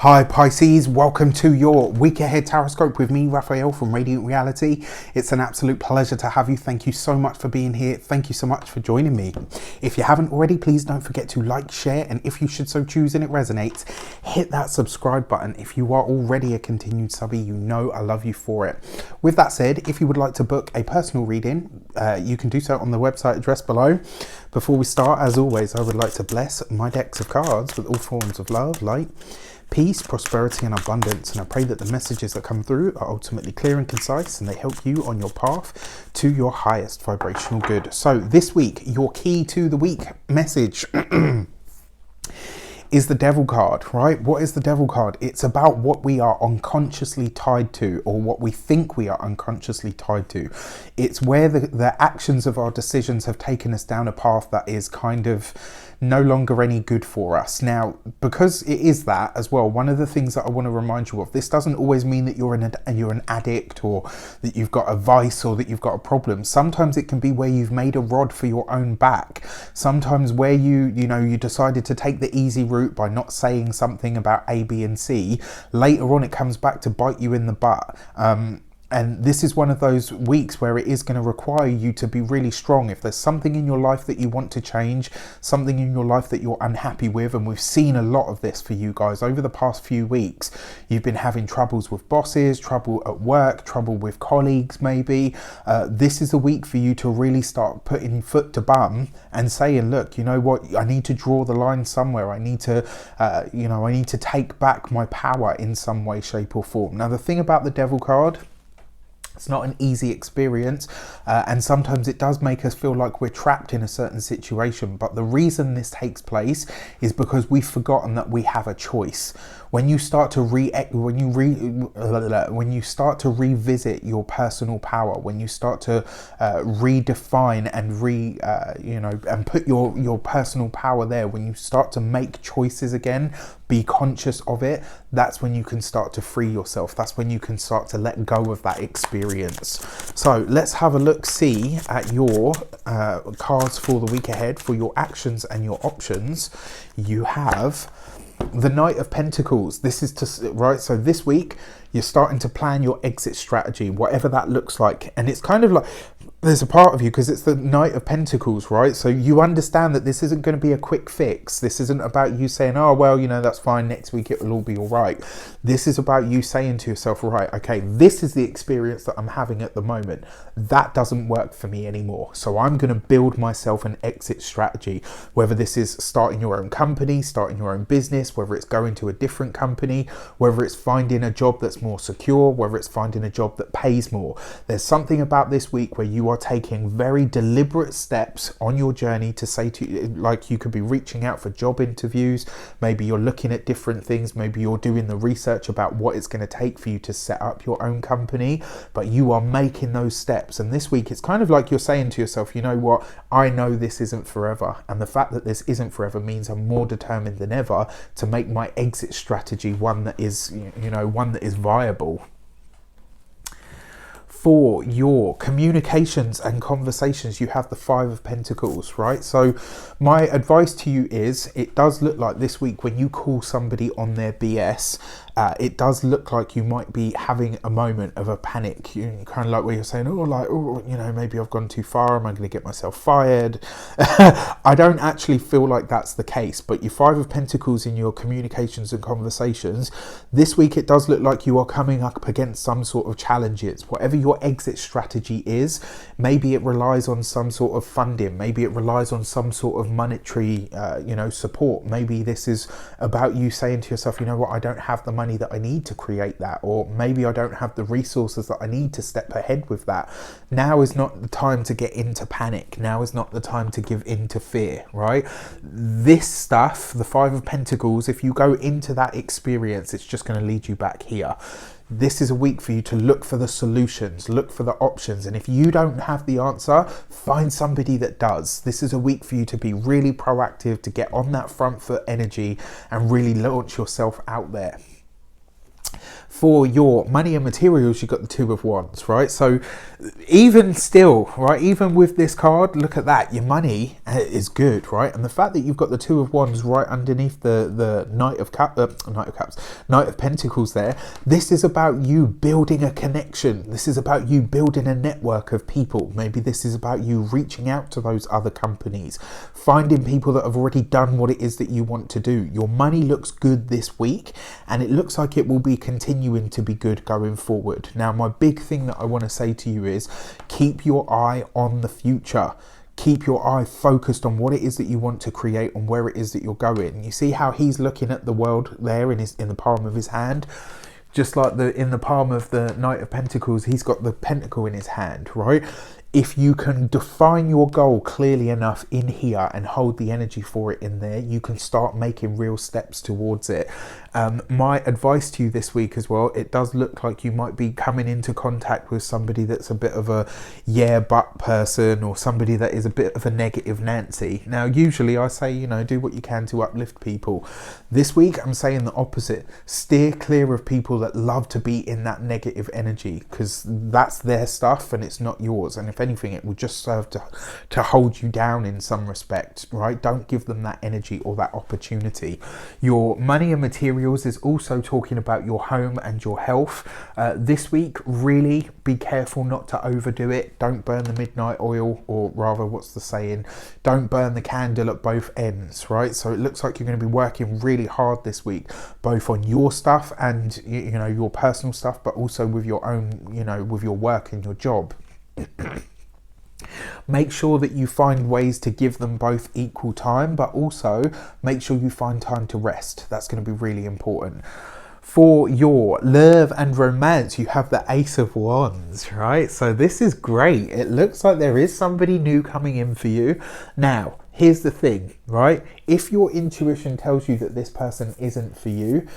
Hi Pisces, welcome to your week ahead tarot with me, Raphael from Radiant Reality. It's an absolute pleasure to have you. Thank you so much for being here. Thank you so much for joining me. If you haven't already, please don't forget to like, share, and if you should so choose and it resonates, hit that subscribe button. If you are already a continued subby, you know I love you for it. With that said, if you would like to book a personal reading, you can do so on the website address below. Before we start, as always, I would like to bless my decks of cards with all forms of love, light, peace, prosperity and abundance, and I pray that the messages that come through are ultimately clear and concise and they help you on your path to your highest vibrational good. So this week, your key to the week message is the Devil card, right? What is the Devil card? It's about what we are unconsciously tied to, or what we think we are unconsciously tied to. It's where the actions of our decisions have taken us down a path that is kind of no longer any good for us. Now, because it is that as well, one of the things that I want to remind you of, this doesn't always mean that you're an addict, or that you've got a vice, or that you've got a problem. Sometimes it can be where you've made a rod for your own back. Sometimes where you decided to take the easy route by not saying something about A, B, and C. Later on, it comes back to bite you in the butt. And this is one of those weeks where it is going to require you to be really strong. If there's something in your life that you want to change, something in your life that you're unhappy with, and we've seen a lot of this for you guys over the past few weeks. You've been having troubles with bosses, trouble at work, trouble with colleagues maybe. This is a week for you to really start putting foot to bum and saying, look, you know what, I need to draw the line somewhere. I need to, I need to take back my power in some way, shape or form. Now, the thing about the Devil card, it's not an easy experience, and sometimes it does make us feel like we're trapped in a certain situation. But the reason this takes place is because we've forgotten that we have a choice. When you start to when you start to revisit your personal power, when you start to redefine and and put your personal power there, when you start to make choices again, be conscious of it, that's when you can start to free yourself. That's when you can start to let go of that experience. So let's have a look-see at your cards for the week ahead, for your actions and your options. You have the Knight of Pentacles. This is so this week you're starting to plan your exit strategy, whatever that looks like. And it's kind of like there's a part of you, because it's the Knight of Pentacles, right? So you understand that this isn't going to be a quick fix. This isn't about you saying, oh, well, that's fine, next week it will all be all right. This is about you saying to yourself, right, okay, this is the experience that I'm having at the moment. That doesn't work for me anymore. So I'm going to build myself an exit strategy, whether this is starting your own company, starting your own business, whether it's going to a different company, whether it's finding a job that's more secure, whether it's finding a job that pays more. There's something about this week where you are taking very deliberate steps on your journey to say to you, like you could be reaching out for job interviews, maybe you're looking at different things, maybe you're doing the research about what it's going to take for you to set up your own company, but you are making those steps. And this week it's kind of like you're saying to yourself, you know what, I know this isn't forever, and the fact that this isn't forever means I'm more determined than ever to make my exit strategy one that is viable. For your communications and conversations, you have the Five of Pentacles, right? So my advice to you is, it does look like this week when you call somebody on their BS, it does look like you might be having a moment of a panic. Kind of like where you're saying, maybe I've gone too far. Am I going to get myself fired? I don't actually feel like that's the case, but your Five of Pentacles in your communications and conversations, this week it does look like you are coming up against some sort of challenges. Whatever your exit strategy is, maybe it relies on some sort of funding, maybe it relies on some sort of monetary support. Maybe this is about you saying to yourself, you know what, I don't have the money that I need to create that, or maybe I don't have the resources that I need to step ahead with that. Now is not the time to get into panic. Now is not the time to give in to fear, right? This stuff, the Five of Pentacles, if you go into that experience, it's just going to lead you back here. This is a week for you to look for the solutions, look for the options. And if you don't have the answer, find somebody that does. This is a week for you to be really proactive, to get on that front foot energy and really launch yourself out there. For your money and materials, you've got the Two of Wands, right? So even still, right, even with this card, look at that, your money is good, right? And the fact that you've got the Two of Wands right underneath the Knight of Pentacles there, this is about you building a connection. This is about you building a network of people. Maybe this is about you reaching out to those other companies, finding people that have already done what it is that you want to do. Your money looks good this week, and it looks like it will be continuing to be good going forward. Now, my big thing that I want to say to you is keep your eye on the future. Keep your eye focused on what it is that you want to create and where it is that you're going. You see how he's looking at the world there in the palm of his hand? Just like in the palm of the Knight of Pentacles, he's got the pentacle in his hand, right? If you can define your goal clearly enough in here and hold the energy for it in there, you can start making real steps towards it. My advice to you this week as well, it does look like you might be coming into contact with somebody that's a bit of a yeah but person, or somebody that is a bit of a negative Nancy. Now, usually I say, you know, do what you can to uplift people. This week I'm saying the opposite. Steer clear of people that love to be in that negative energy, because that's their stuff and it's not yours. And if anything, it will just serve to hold you down in some respect, right? Don't give them that energy or that opportunity. Your money and materials is also talking about your home and your health. This week, really be careful not to overdo it. Don't burn the midnight oil, or rather, what's the saying? Don't burn the candle at both ends, right? So it looks like you're going to be working really hard this week, both on your stuff and, you know, your personal stuff, but also with your own, you know, with your work and your job. Make sure that you find ways to give them both equal time, but also make sure you find time to rest. That's going to be really important. For your love and romance, you have the Ace of Wands, right? So this is great. It looks like there is somebody new coming in for you. Now, here's the thing, right? If your intuition tells you that this person isn't for you,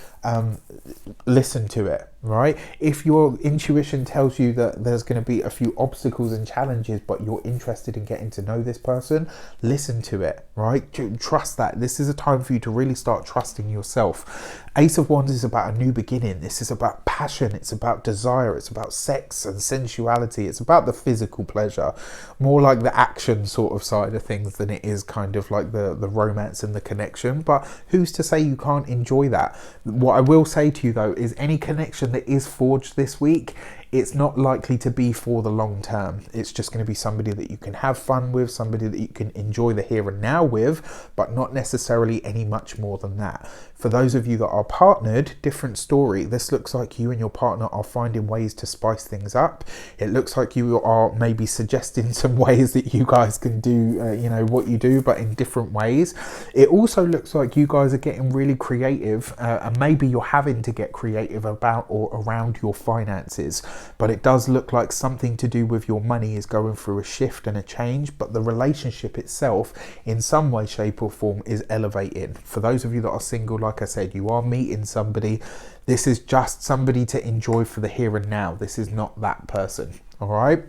listen to it, right? If your intuition tells you that there's going to be a few obstacles and challenges, but you're interested in getting to know this person, listen to it, right? Trust that. This is a time for you to really start trusting yourself. Ace of Wands is about a new beginning. This is about passion. It's about desire. It's about sex and sensuality. It's about the physical pleasure, more like the action sort of side of things than it is kind of like the romance and the connection. But who's to say you can't enjoy that? What I will say to you though is any connection that is forged this week, it's not likely to be for the long term. It's just going to be somebody that you can have fun with, somebody that you can enjoy the here and now with, but not necessarily any much more than that. For those of you that are partnered, different story. This looks like you and your partner are finding ways to spice things up. It looks like you are maybe suggesting some ways that you guys can do, you know, what you do, but in different ways. It also looks like you guys are getting really creative, and maybe you're having to get creative about or around your finances. But it does look like something to do with your money is going through a shift and a change, but the relationship itself in some way, shape or form is elevating. For those of you that are single, like I said, you are meeting somebody. This is just somebody to enjoy for the here and now. This is not that person. All right.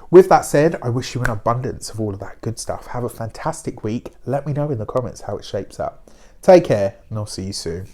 With that said, I wish you an abundance of all of that good stuff. Have a fantastic week. Let me know in the comments how it shapes up. Take care, and I'll see you soon.